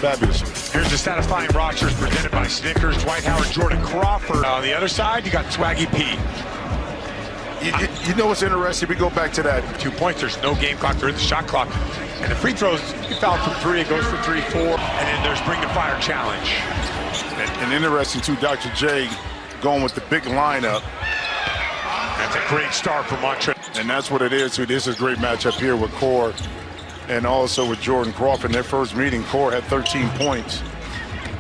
fabulously. Here's the satisfying rosters presented by Snickers, Dwight Howard, Jordan Crawford. On the other side, you got Swaggy P. You know what's interesting? We go back to that. 2 points, there's no game clock, there is the shot clock. And the free throws, you foul from 3, it goes for 3, 4. And then there's Bring the Fire challenge. And interesting, too, Dr. J going with the big lineup. That's a great start for Montrez. And that's what it is, too. This is a great matchup here with Core and also with Jordan Crawford. In their first meeting, Core had 13 points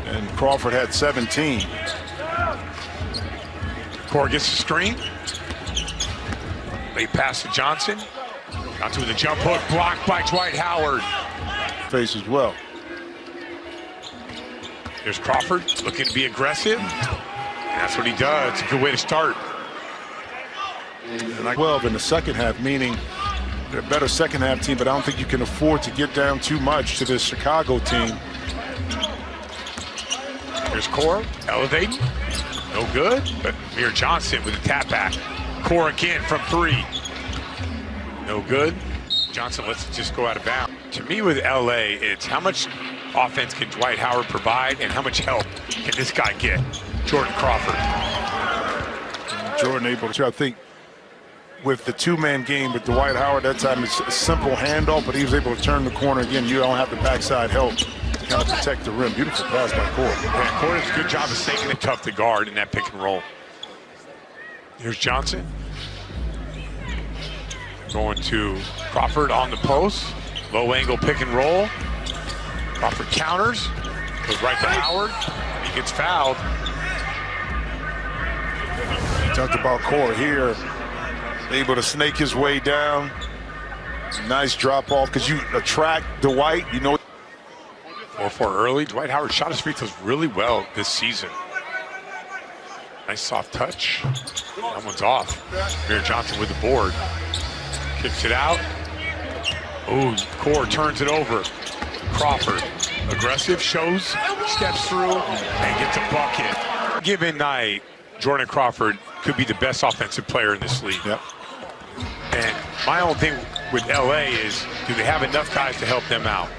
and Crawford had 17. Core gets the screen. Late pass to Johnson. Got to the jump hook, blocked by Dwight Howard. Face as well. There's Crawford looking to be aggressive. And that's what he does. It's a good way to start. And 12 in the second half, meaning they're a better second half team, but I don't think you can afford to get down too much to this Chicago team. Here's Core elevating. No good, but Amir Johnson with a tap back. Core again from 3. No good. Johnson lets it just go out of bounds. To me with LA, it's how much offense can Dwight Howard provide and how much help can this guy get? Jordan Crawford. Jordan able to, I think, with the two-man game with Dwight Howard, that time it's a simple handoff, but he was able to turn the corner again. You don't have the backside help to kind of protect the rim. Beautiful pass by Core. Yeah, Core does a good job of staying it tough to guard in that pick and roll. Here's Johnson. Going to Crawford on the post. Low angle pick and roll. Crawford counters. Goes right to Howard. He gets fouled. Talked about Core here. Able to snake his way down. Nice drop off because you attract Dwight. You know. 4-4 early. Dwight Howard shot his free throws really well this season. Nice soft touch. That one's off. Amir Johnson with the board. Kicks it out. Ooh, Core turns it over. Crawford, aggressive, shows, steps through, and gets a bucket. Given night, Jordan Crawford could be the best offensive player in this league. Yep. And my own thing with LA is, do they have enough guys to help them out?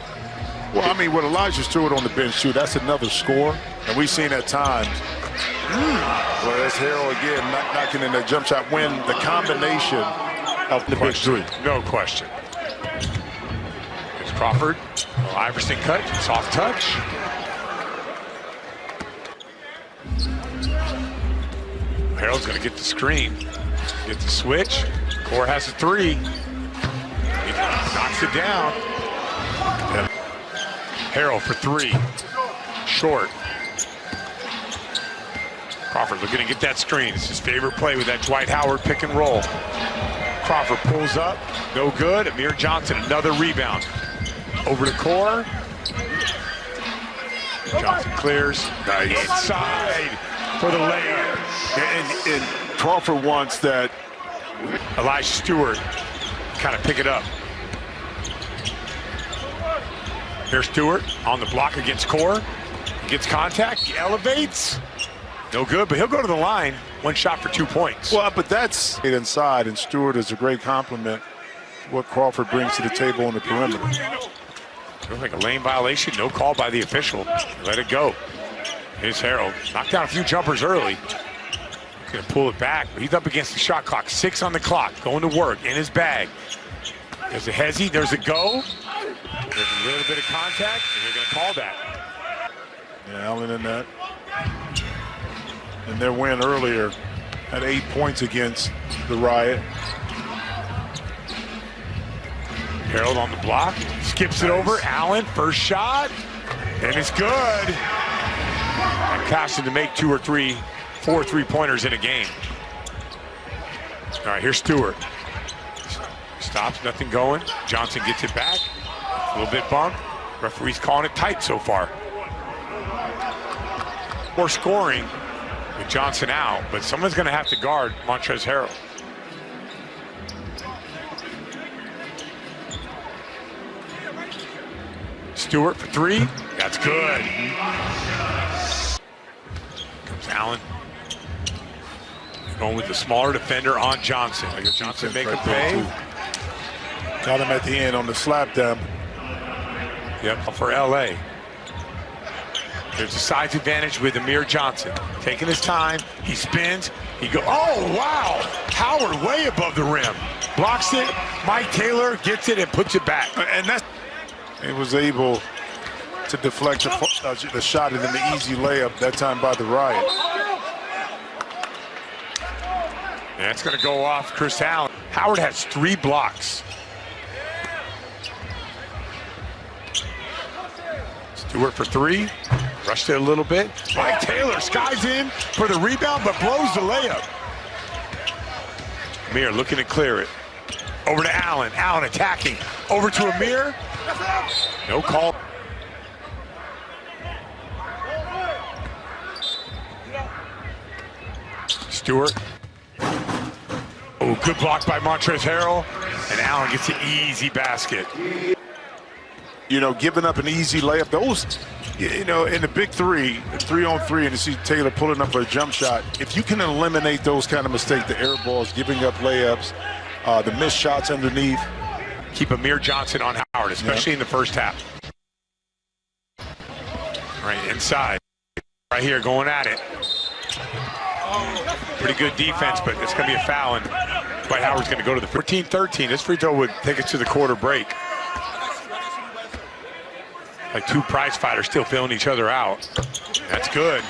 Well, I mean, with Elijah Stewart on the bench, too, that's another score. And we've seen at times, well, that's Harrell again, knocking in that jump shot when the combination of the big three. No question. There's Crawford. Iverson cut. Soft touch. Harrell's going to get the screen. Get the switch. Core has a 3. He knocks it down. Yeah. Harrell for 3. Short. Crawford looking to get that screen. It's his favorite play with that Dwight Howard pick and roll. Crawford pulls up. No good. Amir Johnson, another rebound. Over to Core. Johnson clears. Inside for the layup. And Crawford wants that. Elijah Stewart kind of pick it up. Here's Stewart on the block against Core. He gets contact. He elevates. No good, but he'll go to the line. 1 shot for 2 points. Well, but that's inside, and Stewart is a great compliment to what Crawford brings to the table on the perimeter. Looks like a lane violation. No call by the official. Let it go. Here's Harrell. Knocked down a few jumpers early. Gonna pull it back, but he's up against the shot clock. 6 on the clock. Going to work in his bag. There's a hezzy. There's a go. There's a little bit of contact, and they're gonna call that. Yeah, Allen in that. And their win earlier at 8 points against the Riot. Harold on the block, skips it over. Allen, first shot, and it's good. And Caston to make 2 or 3, 4 3-pointers in a game. All right, here's Stewart. Stops, nothing going. Johnson gets it back. A little bit bump. Referee's calling it tight so far. Or scoring with Johnson out, but someone's going to have to guard Montrezl Harrell. Stewart for 3. That's good. Comes Allen. Going with the smaller defender on Johnson. I guess Johnson make a pay. Got him at the end on the slap down. Yep, for LA. There's a size advantage with Amir Johnson. Taking his time, he spins, he goes, oh, wow! Howard way above the rim. Blocks it, Mike Taylor gets it and puts it back. And that's, he was able to deflect the shot and then the easy layup that time by the Riot. And that's gonna go off Chris Allen. Howard has 3 blocks. Stewart for 3, rushed it a little bit. Mike Taylor skies in for the rebound, but blows the layup. Amir looking to clear it. Over to Allen, Allen attacking. Over to Amir, no call. Stewart. Oh, good block by Montrezl Harrell, and Allen gets an easy basket. You know, giving up an easy layup. Those, you know, in the big 3-on-3, and you see Taylor pulling up for a jump shot. If you can eliminate those kind of mistakes, the air balls, giving up layups, the missed shots underneath. Keep Amir Johnson on Howard, especially in the first half. Right inside, right here, going at it. Pretty good defense, but it's going to be a foul, and Dwight Howard's going to go to the 14-13. This free throw would take us to the quarter break. Like 2 prize fighters still feeling each other out. That's good.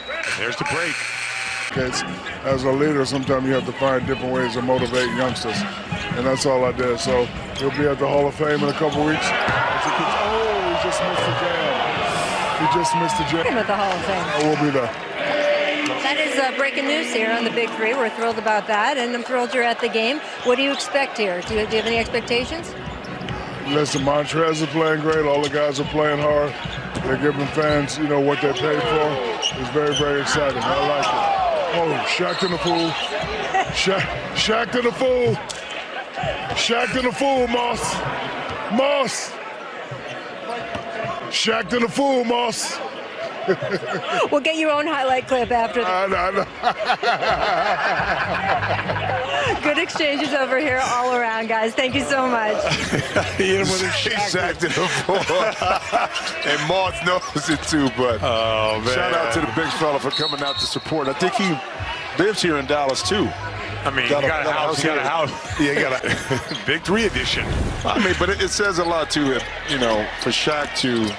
And there's the break. As a leader, sometimes you have to find different ways to motivate youngsters, and that's all I did. So he'll be at the Hall of Fame in a couple weeks. Oh, he just missed the jam. He just missed the jam. At the Hall of Fame. I will be there. That is breaking news here on the Big 3. We're thrilled about that, and I'm thrilled you're at the game. What do you expect here? Do you have any expectations? Listen, Montrez is playing great. All the guys are playing hard. They're giving fans, you know, what they paid for. It's very, very exciting. I like it. Oh, Shaq to the fool. Shaq to the fool. Shaq to the fool, Moss. Moss. Shaq to the fool, Moss. We'll get your own highlight clip after the Good exchanges over here all around, guys. Thank you so much. He hit him with a Shaq to the floor. And Moss knows it too, but shout out to the big fella for coming out to support. I think he lives here in Dallas too. I mean, you got a house. Yeah, you got a Big 3 edition. I mean, but it says a lot too, you know, for Shaq to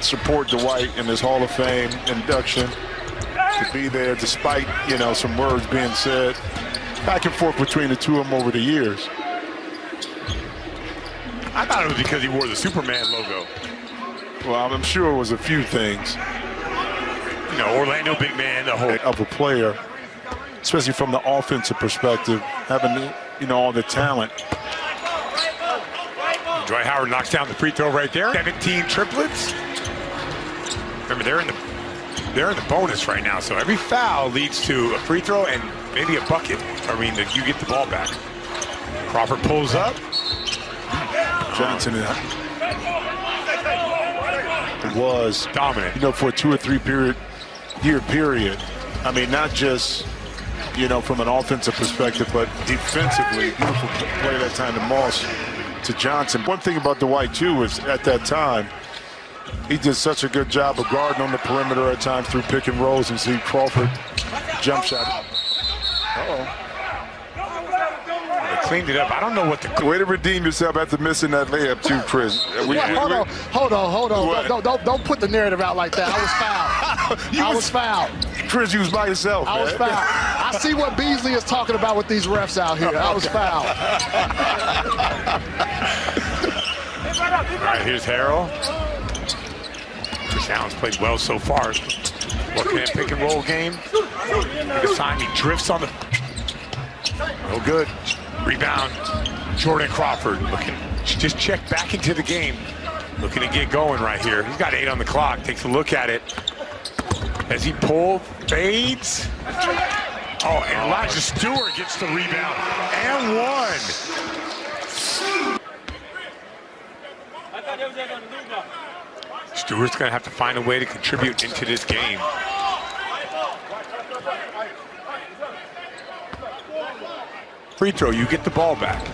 support Dwight in his Hall of Fame induction, to be there despite, you know, some words being said back and forth between the two of them over the years. I thought it was because he wore the Superman logo. Well, I'm sure it was a few things. You know, Orlando big man, the whole Of a player, especially from the offensive perspective, having, you know, all the talent. Dwight Howard knocks down the free throw right there. 17 triplets. Remember, they're in the bonus right now, so every foul leads to a free throw and maybe a bucket. I mean, that you get the ball back. Crawford pulls up. Johnson was Dominant. you know, for a 2 or 3 year period. I mean, not just, you know, from an offensive perspective, but defensively, beautiful play that time to Moss, to Johnson. One thing about Dwight too is at that time, he did such a good job of guarding on the perimeter at times through pick and rolls, and see Crawford jump shot. They cleaned it up. I don't know what the Way to redeem yourself after missing that layup too, Chris. Hold on. Don't put the narrative out like that. I was fouled. I was fouled. Chris, you was by yourself, I was fouled. I see what Beasley is talking about with these refs out here. I was fouled. All right, here's Harrell. Chris Allen's played well so far. Working that pick and roll game. This time he drifts on the. No good. Rebound. Jordan Crawford looking. Just check back into the game. Looking to get going right here. He's got 8 on the clock. Takes a look at it. As he pulls, fades. Oh, and Elijah Stewart gets the rebound. And 1. Stewart's going to have to find a way to contribute into this game. Free throw, you get the ball back.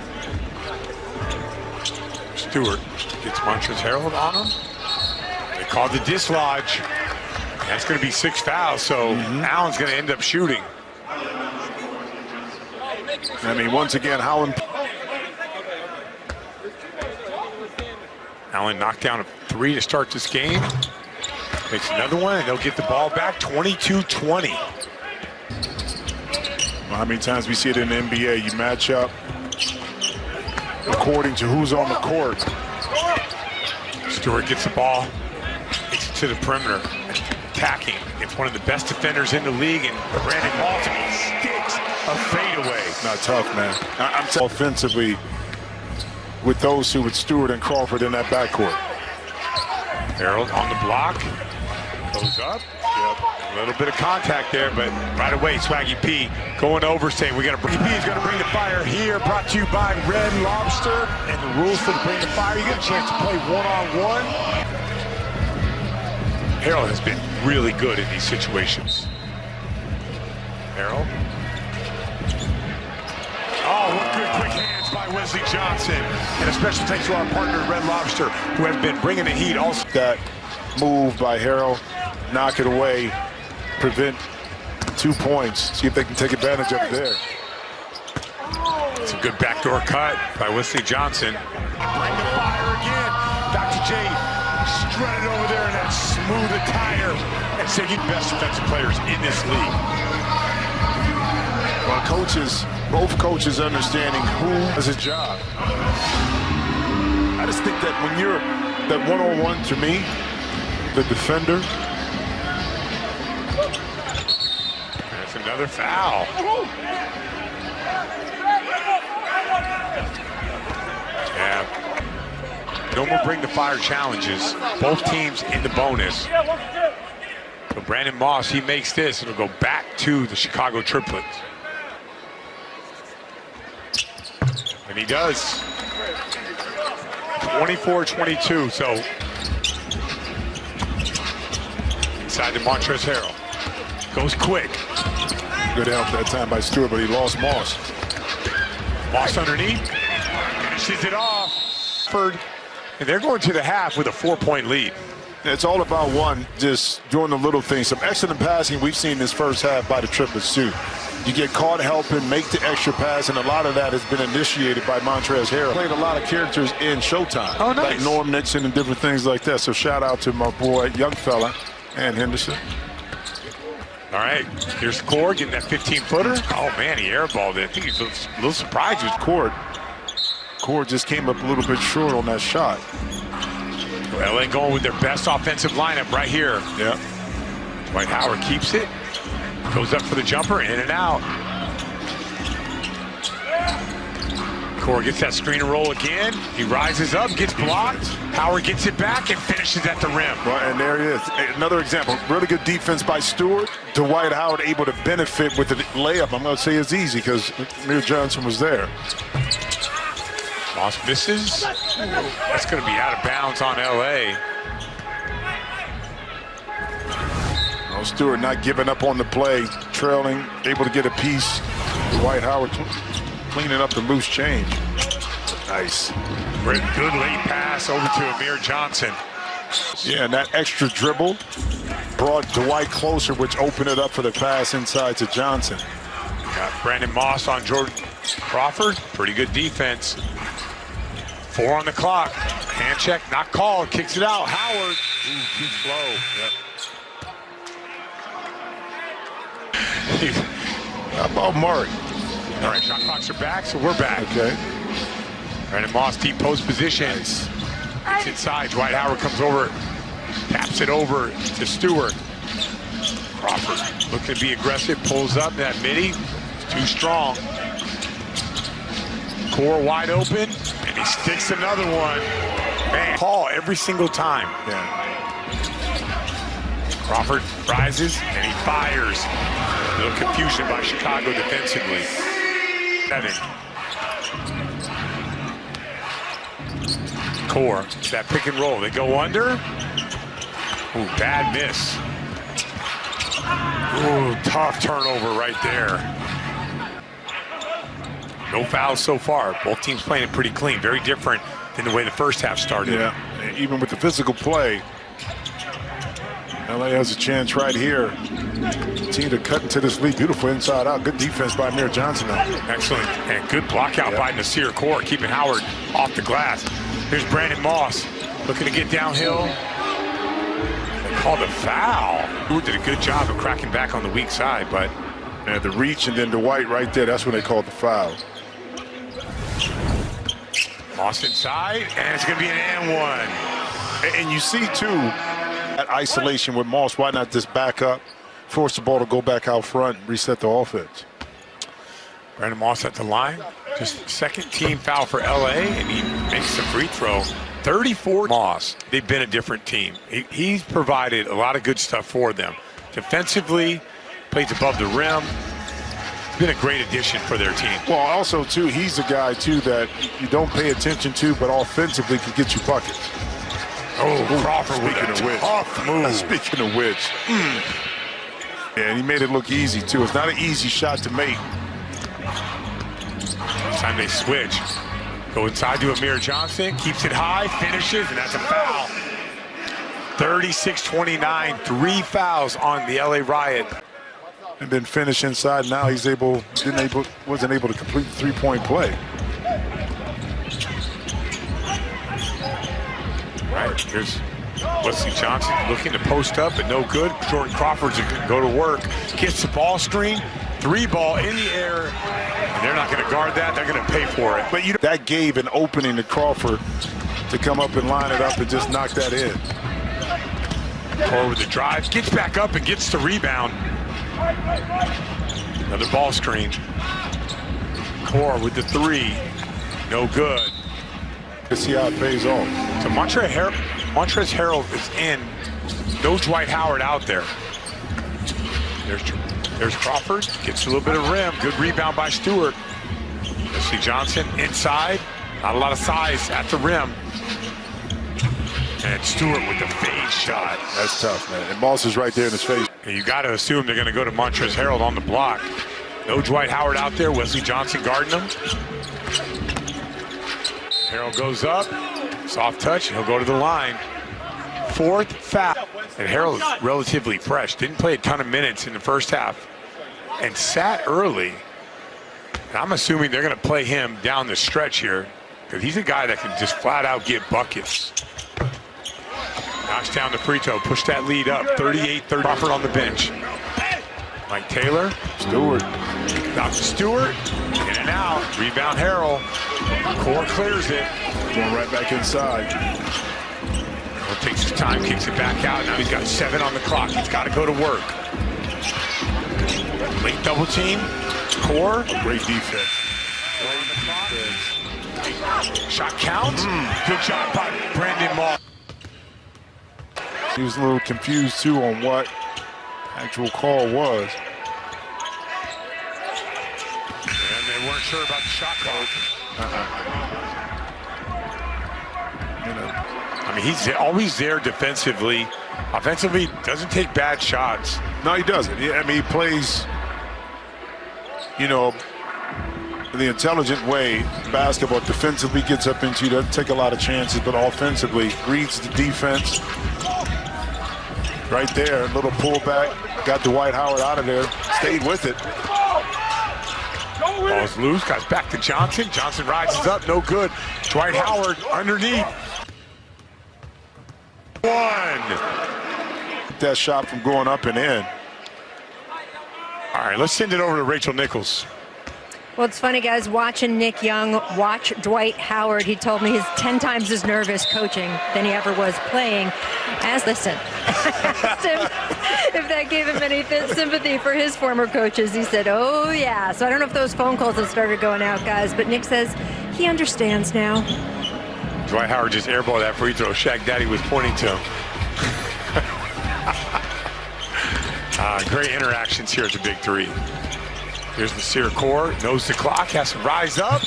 Stewart gets Montrezl Harrell on him. They called the dislodge. That's going to be 6 fouls, so Allen's going to end up shooting. I mean, once again, how Allen knocked down a 3 to start this game. Makes another one, and they'll get the ball back, 22-20. Well, how many times we see it in the NBA? You match up according to who's on the court. Stewart gets the ball, takes it to the perimeter, attacking against one of the best defenders in the league, and Brandon Moss sticks a fadeaway. Not tough, man. I'm offensively with those two, with Stewart and Crawford in that backcourt. Harold on the block, goes up. A little bit of contact there, but right away, Swaggy P going over, saying we got to bring. P is going to bring the fire here. Brought to you by Red Lobster and the rules for the Bring the Fire. You get a chance to play one-on-one. Harold has been really good in these situations. Harold. Oh, what good quick hands by Wesley Johnson. And a special thanks to our partner, Red Lobster, who has been bringing the heat also. That move by Harold, knock it away, prevent 2 points. See if they can take advantage of it there. It's a good backdoor cut by Wesley Johnson. Bring the fire again. Dr. J strutted over there in that smooth attire and said he's the best defensive players in this league. Well, coaches, both coaches understanding who has a job. I just think that when you're that one-on-one, to me, the defender. That's another foul. Yeah. No more bring the fire challenges. Both teams in the bonus. So Brandon Moss, he makes this. It'll go back to the Chicago Triplets. And he does. 24-22, so inside to Montrezl Harrell. Goes quick. Good help that time by Stewart, but he lost Moss. Moss underneath. Finishes it off. And they're going to the half with a 4-point lead. It's all about just doing the little things. Some excellent passing we've seen this first half by the Triplets too. You get caught helping, make the extra pass, and a lot of that has been initiated by Montrezl Harrell. Played a lot of characters in Showtime, like Norm Nixon and different things like that. So shout out to my boy, young fella, and Henderson. All right, here's the core getting that 15-footer. Oh man, he airballed it. I think he's a little surprised with Cord just came up a little bit short on that shot. LA going with their best offensive lineup right here. Yeah. Dwight Howard keeps it. Goes up for the jumper, in and out. Core gets that screen and roll again. He rises up, gets blocked. Howard gets it back and finishes at the rim. Well, and there he is. Another example. Really good defense by Stewart. Dwight Howard able to benefit with the layup. I'm going to say it's easy because Amir Johnson was there. Moss misses. That's going to be out of bounds on LA. Oh, Stewart not giving up on the play, trailing, able to get a piece. Dwight Howard cleaning up the loose change. Nice. Good late pass over to Amir Johnson. Yeah, and that extra dribble brought Dwight closer, which opened it up for the pass inside to Johnson. Got Brandon Moss on Jordan Crawford. Pretty good defense. 4 on the clock. Hand check, not called. Kicks it out. Howard. Ooh, too slow. Yep. How about Murray? All right, shot clocks are back, so we're back. Okay. Brandon Moss, deep post position. Nice. It's inside. Dwight Howard comes over, taps it over to Stewart. Crawford looking to be aggressive, pulls up that midi. Too strong. Core wide open, and he sticks another one. Man, call every single time. Yeah. Crawford rises, and he fires. A little confusion by Chicago defensively. 7. Core, that pick and roll. They go under. Ooh, bad miss. Ooh, tough turnover right there. No fouls so far. Both teams playing it pretty clean. Very different than the way the first half started. Yeah, even with the physical play, LA has a chance right here. Continue to cut into this lead. Beautiful inside out. Good defense by Amir Johnson though. Excellent. And good block out by Nasir Kaur, keeping Howard off the glass. Here's Brandon Moss looking to get downhill. They called a foul. Who did a good job of cracking back on the weak side, but the reach and then Dwight right there, that's when they called the foul. Moss inside, and it's going to be an and one. And you see, too, that isolation with Moss. Why not just back up, force the ball to go back out front, and reset the offense? Brandon Moss at the line. Just second team foul for LA, and he makes the free throw. 34 Moss. They've been a different team. He's provided a lot of good stuff for them. Defensively, plays above the rim. It's been a great addition for their team. Well, also, too, he's a guy, too, that you don't pay attention to, but offensively can get you buckets. Oh, Crawford, speaking of which. Tough move. Speaking of which. Yeah, and he made it look easy, too. It's not an easy shot to make. This time they switch. Go inside to Amir Johnson, keeps it high, finishes, and that's a foul. 36-29, 3 fouls on the LA Riot. And then finish inside. Now he's wasn't able to complete the three-point play. Right, here's Wesley Johnson looking to post up, but no good. Jordan Crawford's going to go to work. Gets the ball screen, 3-ball in the air. And they're not going to guard that. They're going to pay for it. But that gave an opening to Crawford to come up and line it up and just knock that in. Kaur with the drive, gets back up and gets the rebound. Another ball screen. Kaur with the 3. No good. Let's see how it pays off. So Montrezl Harrell is in. No Dwight Howard out there. There's Crawford. Gets a little bit of rim. Good rebound by Stewart. Wesley Johnson inside. Not a lot of size at the rim. And Stewart with the fade shot. That's tough, man. And Moss is right there in his face. And you got to assume they're going to go to Montrezl Harrell on the block. No Dwight Howard out there. Wesley Johnson guarding him. Harrell goes up. Soft touch. He'll go to the line. 4th foul. And Harrell is relatively fresh. Didn't play a ton of minutes in the first half. And sat early. And I'm assuming they're going to play him down the stretch here. Because he's a guy that can just flat out get buckets. Knocks down the free throw, push that lead up, 38-30. Crawford on the bench. Mike Taylor, Stewart. knocks to Stewart, in and out, rebound Harrell. Kaur clears it. Going right back inside. Harrell takes his time, kicks it back out. Now he's got 7 on the clock. He's got to go to work. Late double team. Kaur. Great defense. Shot counts. Good shot by Brandon Moss. He was a little confused, too, on what actual call was. And they weren't sure about the shot call. I mean, he's always there defensively. Offensively, doesn't take bad shots. No, he doesn't. I mean, he plays, the intelligent way. Basketball defensively gets up into you, doesn't take a lot of chances, but offensively reads the defense. Right there, little pullback, got Dwight Howard out of there, stayed with it. Ball's loose, guys back to Johnson. Johnson rises up, no good. Dwight Howard underneath. 1. That shot from going up and in. All right, let's send it over to Rachel Nichols. Well, it's funny, guys, watching Nick Young watch Dwight Howard. He told me he's 10 times as nervous coaching than he ever was playing. Listen, I asked him if that gave him any sympathy for his former coaches. He said, oh, yeah. So I don't know if those phone calls have started going out, guys, but Nick says he understands now. Dwight Howard just airballed that free throw Shaq Daddy was pointing to him. Great interactions here at the Big 3. Here's Nasir Kaur, knows the clock, has to rise up.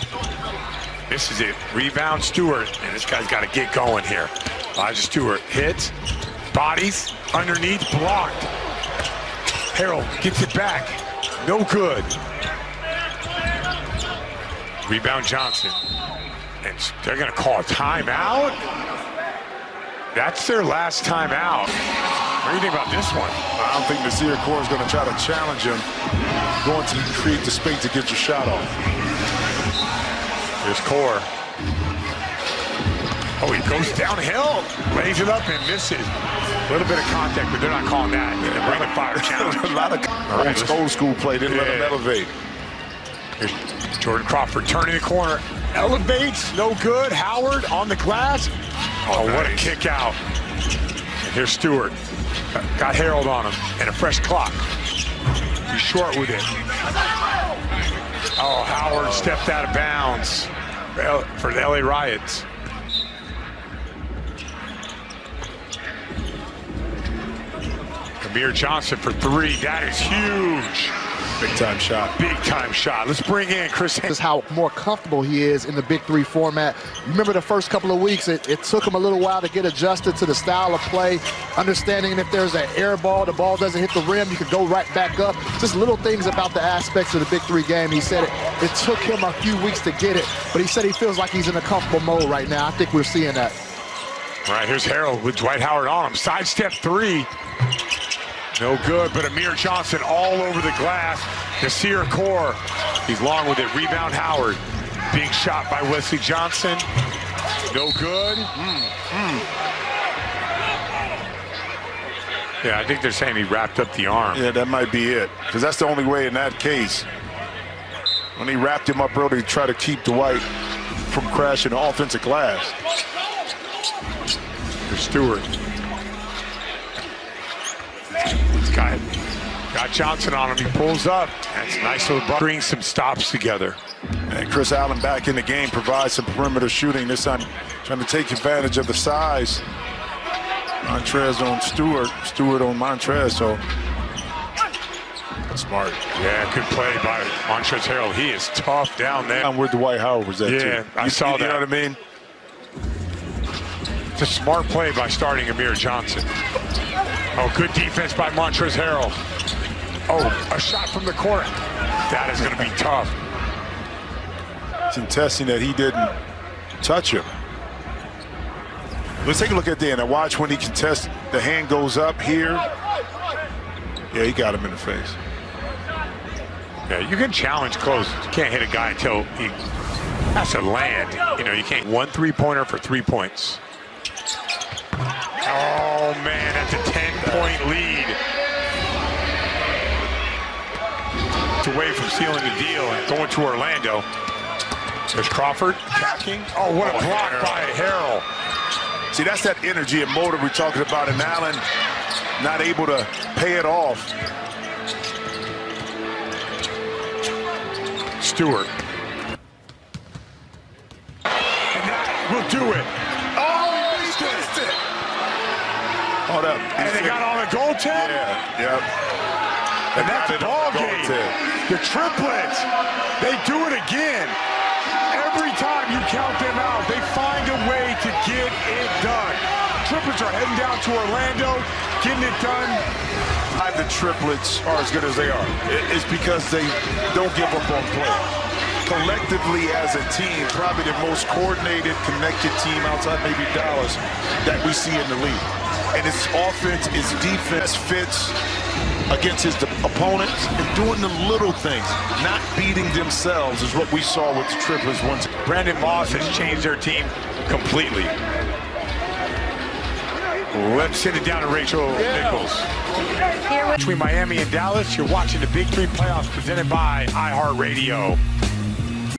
This is it. Rebound Stewart, and this guy's got to get going here. Elijah Stewart hits, bodies, underneath, blocked. Harrell gets it back, no good. Rebound Johnson, and they're going to call a timeout. That's their last timeout. What do you think about this one? I don't think Nasir Core is going to try to challenge him. Going to create the space to get your shot off. Here's Core. Oh, he goes downhill, lays it up and misses. A little bit of contact, but they're not calling that. They're bringing a fire challenge. A lot of old school play, didn't let him elevate. Here's Jordan Crawford turning the corner. Elevates, no good. Howard on the glass. Oh, what a kick out. And here's Stewart. Got Harold on him and a fresh clock. He's short with it. Oh, Howard stepped out of bounds for the LA Riots. Amir Johnson for three. That is huge. Big time shot. Big time shot. Let's bring in Chris. This is how more comfortable he is in the Big Three format. Remember the first couple of weeks, it took him a little while to get adjusted to the style of play, understanding if there's an air ball, the ball doesn't hit the rim, you could go right back up. Just little things about the aspects of the Big Three game. He said it took him a few weeks to get it, but he said he feels like he's in a comfortable mode right now. I think we're seeing that. All right, here's Harold with Dwight Howard on him. Sidestep three. No good, but Amir Johnson all over the glass. Nasir Core, he's long with it. Rebound Howard. Big shot by Wesley Johnson. No good. Yeah, I think they're saying he wrapped up the arm. Yeah, that might be it. Because that's the only way in that case. When he wrapped him up early to try to keep Dwight from crashing the offensive glass. Here's Stewart. Got Johnson on him. He pulls up. That's nice little ball. Bring some stops together. And Chris Allen back in the game, provides some perimeter shooting. This time trying to take advantage of the size. Montrez on Stewart. Stewart on Montrez. So smart. Yeah, good play by Montrezl Harrell. He is tough down there. And where Dwight Howard was at, yeah, too. I saw that. You know what I mean? It's a smart play by starting Amir Johnson. Oh, good defense by Montrezl Harrell. Oh, a shot from the court. That is going to be tough. Contesting that he didn't touch him. Let's take a look at that. Now watch when he contests. The hand goes up here. Yeah, he got him in the face. Yeah, you can challenge close. You can't hit a guy until he has to land. You know, you can't. 1 3-pointer for 3 points. Oh, man, that's a 10-point lead. It's away from sealing the deal and going to Orlando. There's Crawford attacking. Oh, what a block by Harrell. See, that's that energy and motive we're talking about, and Allen not able to pay it off. Stewart. And that will do it. Oh, he missed it. Hold up. And they got on a goaltend? Yeah, yep. And that's the ball game. The triplets, they do it again. Every time you count them out, they find a way to get it done. Triplets are heading down to Orlando, getting it done. The triplets are as good as they are. It's because they don't give up on play. Collectively as a team, probably the most coordinated, connected team outside maybe Dallas that we see in the league. And its offense, its defense fits against his opponents and doing the little things, not beating themselves is what we saw with the triplets once. Brandon Moss has changed their team completely. Let's send it down to Rachel Nichols. Between Miami and Dallas, you're watching the Big Three playoffs presented by iHeartRadio.